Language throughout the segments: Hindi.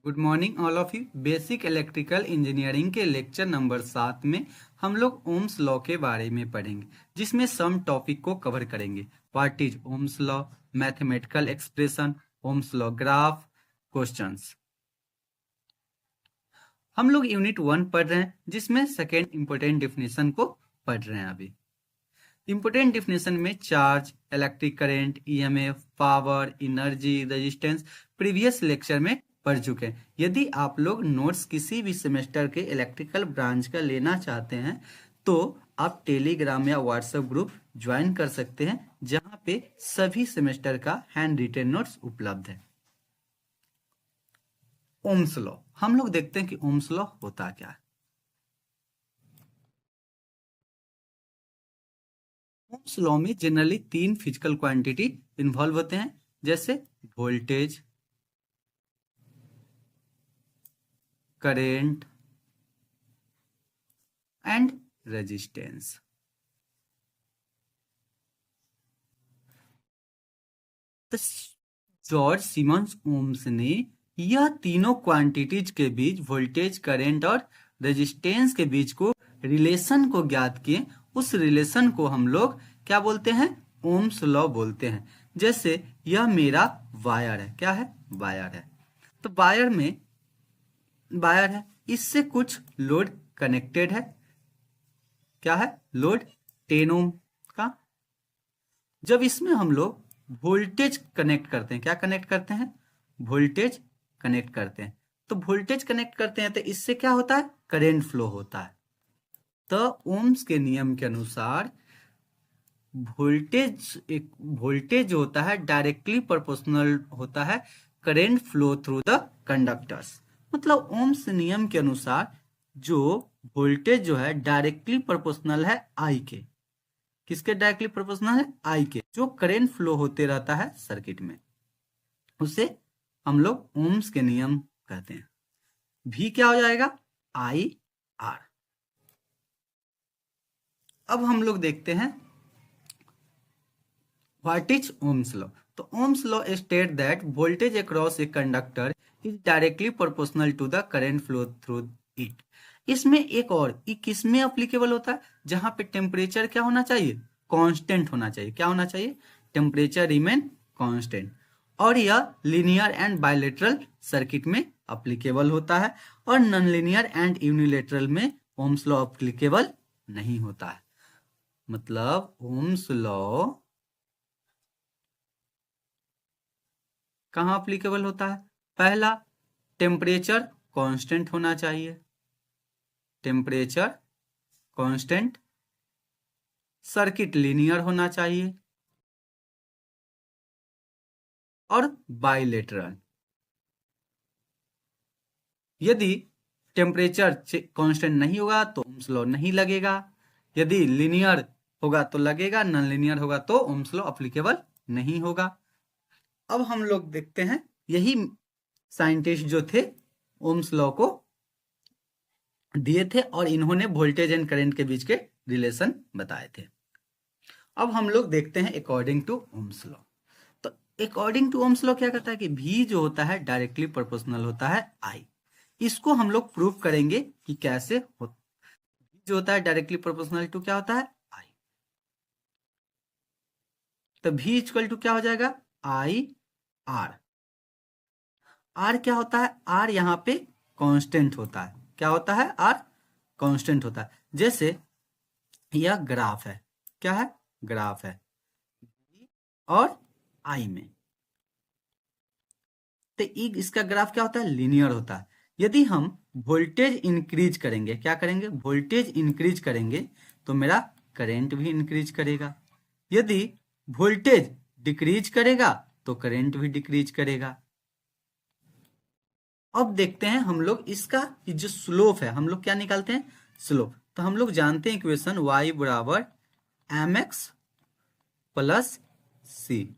Good morning all of you. Basic electrical engineering के लेक्चर नंबर 7 में हम लोग ओम्स लॉ के बारे में पढ़ेंगे, जिसमें सम टॉपिक को कवर करेंगे। What is Ohm's law, mathematical expression, Ohm's law graph, questions. हम लोग यूनिट 1 पढ़ रहे हैं, जिसमें सेकेंड इंपोर्टेंट डिफिनेशन को पढ़ रहे हैं। अभी इंपोर्टेंट डिफिनेशन में charge, electric current, EMF, power, energy, resistance previous lecture में पढ़ चुके हैं। यदि आप लोग नोट्स किसी भी सेमेस्टर के इलेक्ट्रिकल ब्रांच का लेना चाहते हैं तो आप टेलीग्राम या व्हाट्सएप ग्रुप ज्वाइन कर सकते हैं, जहां पे सभी सेमेस्टर का हैंड रिटेन नोट्स उपलब्ध है। ओम्स लॉ, हम लोग देखते हैं कि ओम्स लॉ होता क्या है। ओम्स लॉ में जनरली 3 फिजिकल क्वांटिटी इन्वॉल्व होते हैं, जैसे वोल्टेज, करेंट एंड रेजिस्टेंस। तो जॉर्ज सिमन्स ओम्स ने यह तीनों क्वांटिटीज के बीच वोल्टेज, करंट और रेजिस्टेंस के बीच को रिलेशन को ज्ञात किए। उस रिलेशन को हम लोग क्या बोलते हैं? ओम्स लॉ बोलते हैं। जैसे यह मेरा वायर है, क्या है? वायर है। तो वायर है, इससे कुछ लोड कनेक्टेड है। क्या है? लोड 10 ओम का। जब इसमें हम लोग वोल्टेज कनेक्ट करते हैं, क्या कनेक्ट करते हैं? वोल्टेज कनेक्ट करते हैं। तो वोल्टेज कनेक्ट करते हैं तो इससे क्या होता है? करंट फ्लो होता है। तो ओम्स के नियम के अनुसार वोल्टेज जो होता है डायरेक्टली प्रोपोर्शनल होता है current flow through the conductors. मतलब ओम्स नियम के अनुसार जो वोल्टेज जो है डायरेक्टली प्रोपोर्शनल है आई के। किसके डायरेक्टली प्रोपोर्शनल है? आई के। जो करंट फ्लो होते रहता है सर्किट में, उसे हम लोग ओम्स के नियम कहते हैं। भी क्या हो जाएगा? I R. अब हम लोग देखते हैं व्हाट इज ओम्स लॉ। तो Ohm's law state that voltage across a conductor is directly proportional to the current flow through it. इसमें एक और किस में अप्लीकेबल होता है? जहां पे टेम्परेचर क्या होना चाहिए? कांस्टेंट होना चाहिए। क्या होना चाहिए? Temperature remain constant. और यह लीनियर एंड बायलेटरल सर्किट में अप्लीकेबल होता है, और नॉन लीनियर एंड यूनिलेटरल में ओम्स लॉ अप्लीकेबल नहीं होता है। मतलब ओम्स लॉ कहाँ अप्लीकेबल होता है? पहला, टेम्परेचर कांस्टेंट होना चाहिए। टेम्परेचर कांस्टेंट, सर्किट लीनियर होना चाहिए, और बाइलेटरल। यदि टेम्परेचर कांस्टेंट नहीं होगा तो ओम्स लॉ नहीं लगेगा। यदि लीनियर होगा तो लगेगा, नॉन लीनियर होगा तो ओम्स लॉ अप्लीकेबल नहीं होगा। अब हम लोग देखते हैं, यही साइंटिस्ट जो थे ओम्स लॉ को दिए थे, और इन्होंने वोल्टेज एंड करंट के बीच के रिलेशन बताए थे। अब हम लोग देखते हैं अकॉर्डिंग टू ओम्स लॉ। तो अकॉर्डिंग टू ओम्स लॉ क्या कहता है कि V जो होता है डायरेक्टली प्रोपोर्शनल होता है I। इसको हम लोग प्रूव करेंगे कि कैसे हो। जो होता है डायरेक्टली प्रोपोर्शनल टू क्या होता है? I। तो V इक्वल टू क्या हो जाएगा? I R। R क्या होता है? R यहाँ पे कांस्टेंट होता है। क्या होता है? R कांस्टेंट होता है। जैसे यह ग्राफ है, क्या है? ग्राफ है और आई में। तो इसका ग्राफ क्या होता है? लीनियर होता है। यदि हम वोल्टेज इंक्रीज करेंगे, क्या करेंगे? वोल्टेज इंक्रीज करेंगे तो मेरा करंट भी इंक्रीज करेगा। यदि वोल्टेज डिक्रीज करेगा तो करंट भी डिक्रीज करेगा। अब देखते हैं हम लोग इसका जो स्लोप है, हम लोग क्या निकालते हैं? स्लोप। तो हम लोग जानते हैं इक्वेशन y बराबर mx प्लस सी।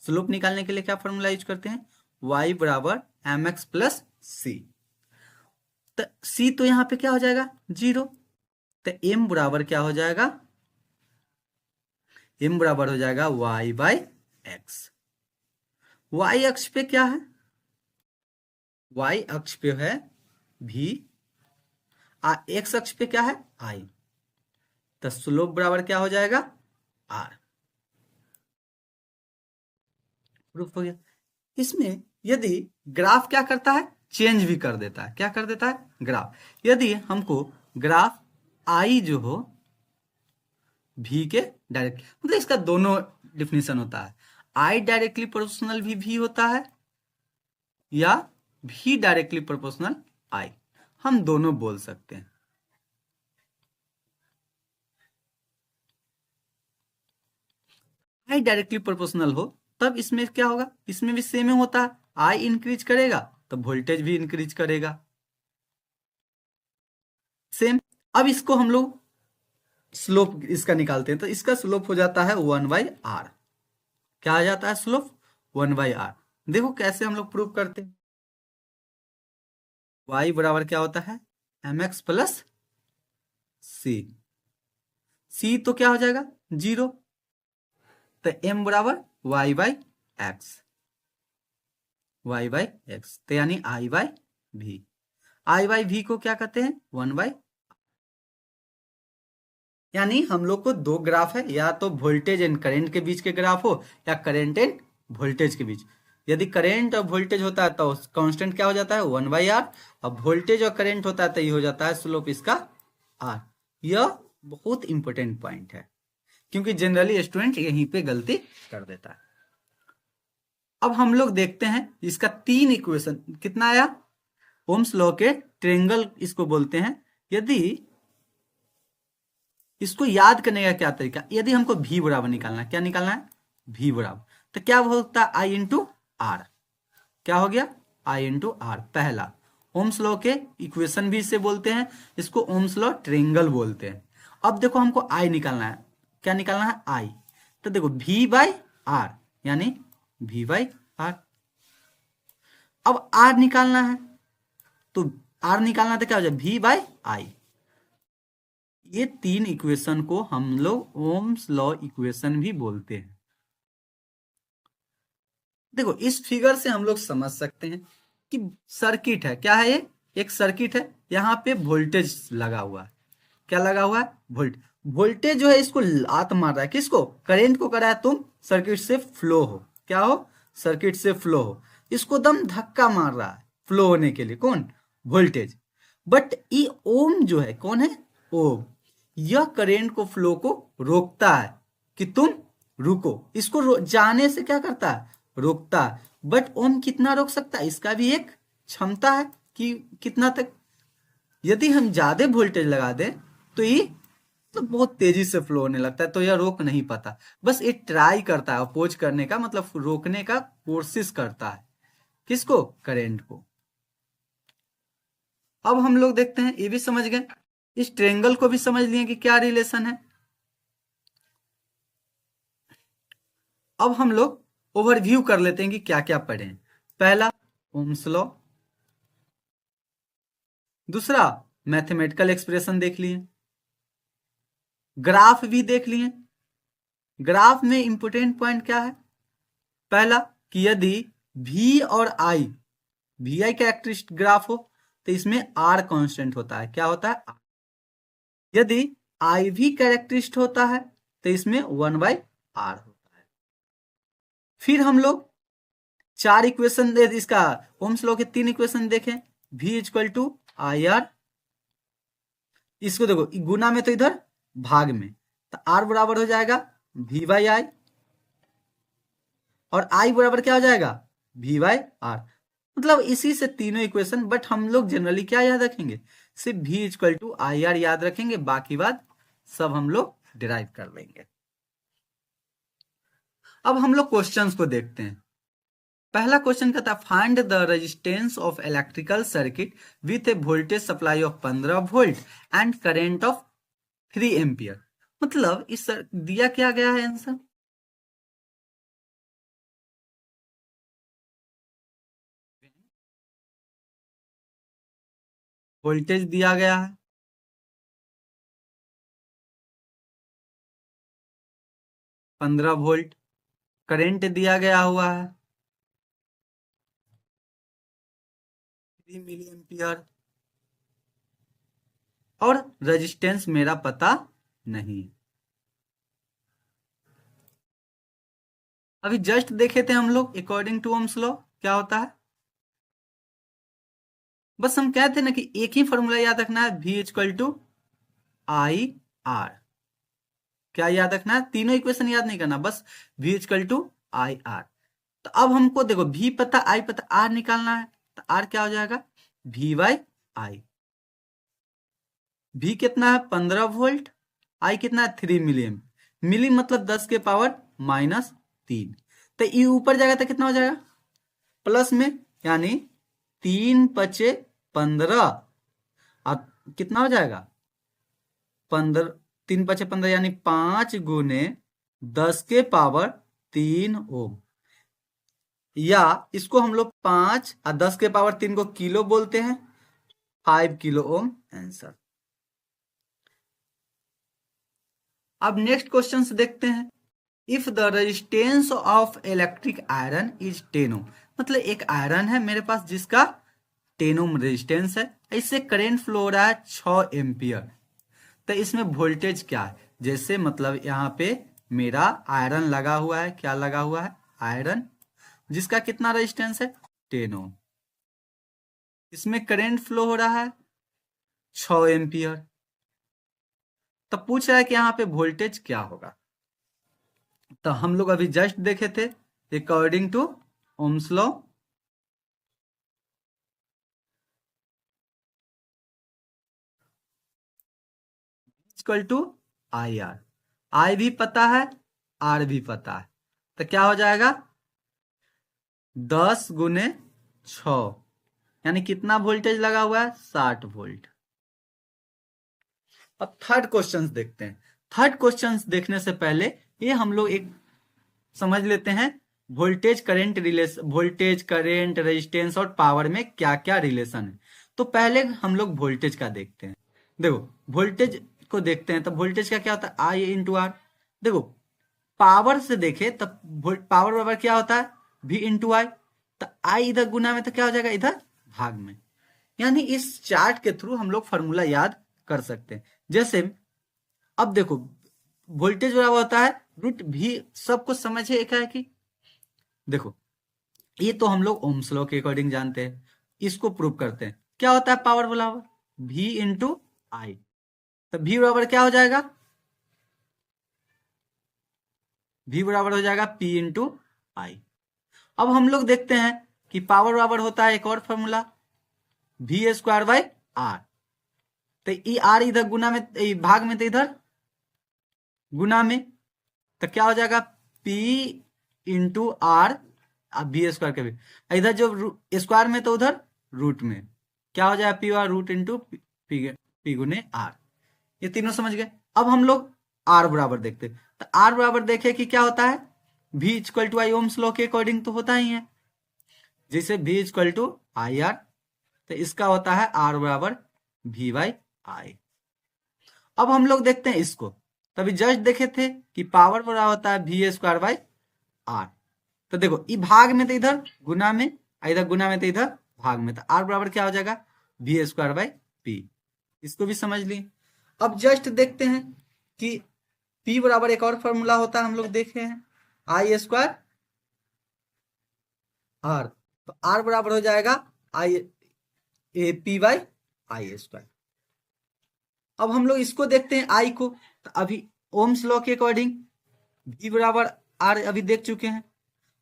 स्लोप निकालने के लिए क्या फॉर्मूला यूज करते हैं? y बराबर mx प्लस सी। तो सी तो यहाँ पे क्या हो जाएगा? 0। तो m बराबर क्या हो जाएगा? m बराबर हो जाएगा y बाई एक्स। y अक्ष पे क्या है? y अक्ष पे है v, x अक्ष पे क्या है i, तो स्लोप बराबर क्या हो जाएगा r। प्रूफ हो गया। इसमें यदि ग्राफ क्या करता है, चेंज भी कर देता है, क्या कर देता है ग्राफ। यदि हमको ग्राफ आई जो हो भी के डायरेक्ट, मतलब इसका दोनों डिफिनेशन होता है, आई डायरेक्टली प्रोपोर्शनल भी होता है या भी डायरेक्टली प्रोपोर्शनल आई, हम दोनों बोल सकते हैं। आई डायरेक्टली प्रोपोर्शनल हो तब इसमें क्या होगा, इसमें भी सेम होता है, आई इंक्रीज करेगा तो वोल्टेज भी इंक्रीज करेगा, सेम। अब इसको हम लोग स्लोप इसका निकालते हैं, तो इसका स्लोप हो जाता है 1/r। क्या आ जाता है स्लोप 1/r। देखो कैसे हम लोग प्रूव करते हैं। y बराबर क्या होता है mx प्लस सी, सी तो क्या हो जाएगा 0, तो m बराबर y/x, y/x, तो यानी i/v, i/v को क्या कहते हैं 1/, यानी हम लोग को दो ग्राफ है, या तो वोल्टेज एंड करंट के बीच के ग्राफ हो या करंट एंड वोल्टेज के बीच। यदि करंट और वोल्टेज होता है तो कांस्टेंट क्या हो जाता है 1/r, और वोल्टेज और करंट होता है तो ये हो जाता है स्लोप इसका r। यह बहुत इंपॉर्टेंट पॉइंट है, क्योंकि जनरली स्टूडेंट यहीं पे गलती कर देता है। अब हम लोग देखते हैं इसका 3 इक्वेशन कितना आया, ओम्स लॉ के ट्रायंगल इसको बोलते हैं। यदि इसको याद करने का क्या तरीका, यदि हमको v बराबर निकालना है, क्या निकालना है v बराबर, तो क्या होता है आई इंटू आर, क्या हो गया आई इंटू आर, पहला। ओम्स लॉ के इक्वेशन भी इसे बोलते हैं, इसको ओम्स लॉ ट्रायंगल बोलते हैं। अब देखो हमको आई निकालना है, क्या निकालना है आई, तो देखो v/r यानी v/r। अब r निकालना है, तो r निकालना तो क्या हो जाए v/i। ये 3 इक्वेशन को हम लोग ओम्स लॉ इक्वेशन भी बोलते हैं। देखो इस फिगर से हम लोग समझ सकते हैं कि सर्किट है, क्या है ये एक सर्किट है, यहाँ पे वोल्टेज लगा हुआ है, क्या लगा हुआ है वोल्टेज जो है इसको लात मार रहा है, किसको करंट को कराया तुम सर्किट से फ्लो हो, क्या हो सर्किट से फ्लो हो, इसको दम धक्का मार रहा है फ्लो होने के लिए, कौन वोल्टेज। बट ये ओम जो है कौन है ओम, यह करंट को फ्लो को रोकता है कि तुम रुको, इसको जाने से क्या करता है रोकता है। बट ओम कितना रोक सकता है, इसका भी एक क्षमता है कि कितना तक। यदि हम ज्यादा वोल्टेज लगा दें तो ये तो बहुत तेजी से फ्लो होने लगता है, तो यह रोक नहीं पाता, बस ये ट्राई करता है अपोज करने का, मतलब रोकने का कोशिश करता है, किसको करंट को। अब हम लोग देखते हैं, ये भी समझ गए, इस ट्रायंगल को भी समझ लिए कि क्या रिलेशन है। अब हम लोग ओवरव्यू कर लेते हैं कि क्या क्या पढ़े हैं। पहला ओम्स लॉ, दूसरा मैथमेटिकल एक्सप्रेशन देख लिए, ग्राफ भी देख लिए। ग्राफ में इंपोर्टेंट पॉइंट क्या है, पहला कि यदि v और i, vi कैरेक्टरिस्टिक ग्राफ हो तो इसमें r कांस्टेंट होता है, क्या होता है r। यदि i भी कैरेक्टरिस्टिक होता है तो इसमें 1/r होता है। फिर हम लोग 4 इक्वेशन इसका ओम्स लॉ के 3 इक्वेशन देखें, v equal to I R, इसको देखो गुना में तो इधर भाग में, तो r बराबर हो जाएगा v/i, और i बराबर क्या हो जाएगा v/r। मतलब इसी से तीनों इक्वेशन, बट हम लोग जनरली क्या याद रखेंगे, सिर्फ v equal to I R याद रखेंगे, बाकी बात सब हम लोग डिराइव कर लेंगे। अब हम लोग क्वेश्चंस को देखते हैं। पहला क्वेश्चन कहता है find the resistance of electrical circuit with A voltage supply of 15 volt and current of 3 ampere. मतलब इस दिया क्या गया है आंसर, वोल्टेज दिया गया है 15 वोल्ट, करंट दिया गया हुआ है 3 मिली एम्पियर, और रेजिस्टेंस मेरा पता नहीं। अभी जस्ट देखे थे हम लोग अकॉर्डिंग टू ओम्स लॉ क्या होता है। बस हम कहते हैं ना कि एक ही फॉर्मूला याद रखना है, V equal to I R. क्या याद रखना है, तीनों इक्वेशन याद नहीं करना, बस V equal to I R. तो अब हमको देखो V पता आई पता आर निकालना है, तो आर क्या हो जाएगा, V बाई आई। V कितना है 15 वोल्ट, आई कितना है 3 मिली एम्प, मिली मतलब 10 के पावर -3, तो ये ऊपर जाएगा तो कितना हो जाएगा प्लस में, यानी 3 पचे 15, अब कितना हो जाएगा 15, 3 पचे 15 यानी 5 गुने 10 के पावर 3 ओम, या इसको हम लोग 5 और 10 के पावर 3 को किलो बोलते हैं, 5 किलो ओम आंसर। अब नेक्स्ट क्वेश्चन देखते हैं। If the resistance of electric iron is 10 ओम, मतलब एक आयरन है मेरे पास जिसका 10 ओम रेजिस्टेंस है, इससे करंट फ्लो हो रहा है 6 एम्पियर, तो इसमें वोल्टेज क्या है, जैसे मतलब यहाँ पे मेरा आयरन लगा हुआ है, क्या लगा हुआ है आयरन, जिसका कितना रेजिस्टेंस है 10 ओम, इसमें करंट फ्लो हो रहा है 6 एम्पियर, तो पूछ रहा है कि यहाँ पे वोल्टेज क्या होगा। तो हम लोग अभी जस्ट देखे थे according to Ohm's law, equal to I R, I भी पता है आर भी पता है, तो क्या हो जाएगा 10 गुने 6, यानी कितना वोल्टेज लगा हुआ है 60 वोल्ट। अब थर्ड क्वेश्चंस देखते हैं। थर्ड क्वेश्चंस देखने से पहले ये हम लोग एक समझ लेते हैं voltage current relation, voltage current resistance और पावर में क्या क्या रिलेशन है। तो पहले हम लोग वोल्टेज का देखते हैं। देखो वोल्टेज को देखते हैं, तो वोल्टेज का क्या होता है आई इंटू आर। देखो पावर से देखे तब पावर बराबर क्या होता है V इंटू आई, तो आई इधर गुना में तो क्या हो जाएगा इधर भाग में, यानी इस चार्ट के थ्रू हम लोग फॉर्मूला याद कर सकते हैं। जैसे अब देखो वोल्टेज बराबर होता है रूट V, सबको समझे क्या है कि देखो ये तो हम लोग ओम्स लॉ के अकॉर्डिंग जानते हैं, इसको प्रूव करते हैं। क्या होता है पावर बराबर V इंटू आई, तो V बराबर क्या हो जाएगा, V बराबर हो जाएगा P इंटू आई। अब हम लोग देखते हैं कि पावर बराबर होता है एक और formula V square by R, तो ई आर इधर गुना में भाग में, तो इधर गुना में, तो क्या हो जाएगा P इंटू आर, अब V स्क्वायर के भी इधर जो स्क्वायर में तो उधर रूट में, क्या हो जाएगा P और रूट इंटू P गुने आर। ये तीनों समझ गए। अब हम लोग आर बराबर देखते हैं, तो आर बराबर देखे कि क्या होता है V equal to I, Ohm's law के अकॉर्डिंग तो होता ही है, जैसे V equal to I R, तो इसका होता है आर बराबर V बाई आई। अब हम लोग देखते हैं इसको, तभी जस्ट देखे थे कि पावर बराबर होता है V स्क्वायर बाई आर, तो देखो ई भाग में तो इधर गुना में, इधर गुना में तो इधर भाग में, तो आर बराबर क्या हो जाएगा V स्क्वायर बाई पी, इसको भी समझ लिए। अब जस्ट देखते हैं कि P बराबर एक और फॉर्मूला होता है, हम लोग देखे हैं आई स्क्वायर आर, तो आर बराबर हो जाएगा I A P by I square. अब हम लोग इसको देखते हैं आई को, तो अभी ओम्स लॉ के अकॉर्डिंग V बराबर आर अभी देख चुके हैं,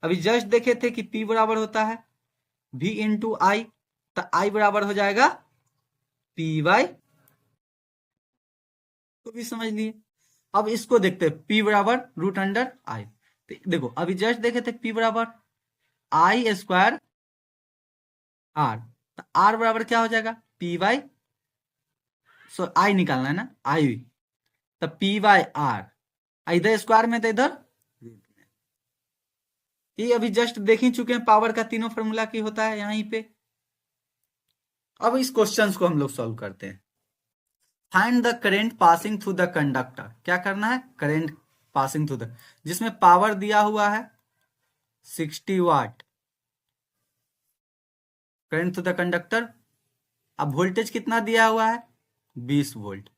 अभी जस्ट देखे थे कि P बराबर होता है V इंटू आई, तो आई बराबर हो जाएगा P बाई, तो भी समझ लिए। अब इसको देखते हैं P बराबर रूट अंडर आई, तो देखो अभी जस्ट देखे थे P बराबर आई स्क्वायर आर, तो आर बराबर क्या हो जाएगा P बाई, सो आई निकालना है ना आई, तो P बाई आर, इधर स्क्वायर में तो इधर रूट में, ये अभी जस्ट देख ही चुके हैं पावर का तीनों फॉर्मूला की होता है यहीं पे। अब इस क्वेश्चंस को हम लोग सॉल्व करते हैं। Find the current passing through the conductor, क्या करना है करेंट पासिंग थ्रू द, जिसमें पावर दिया हुआ है 60 वाट, करंट थ्रू द कंडक्टर अब वोल्टेज कितना दिया हुआ है 20 वोल्ट,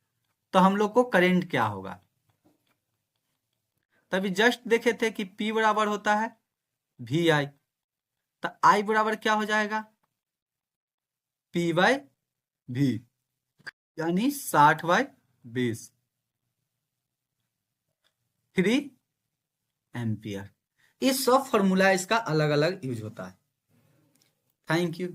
तो हम लोग को करंट क्या होगा, तभी जस्ट देखे थे कि P बराबर होता है वी आई, तो I बराबर क्या हो जाएगा P बाई वी, यानी 60/20 3 एम्पियर। इस सब फॉर्मूला इसका अलग अलग यूज होता है। Thank you.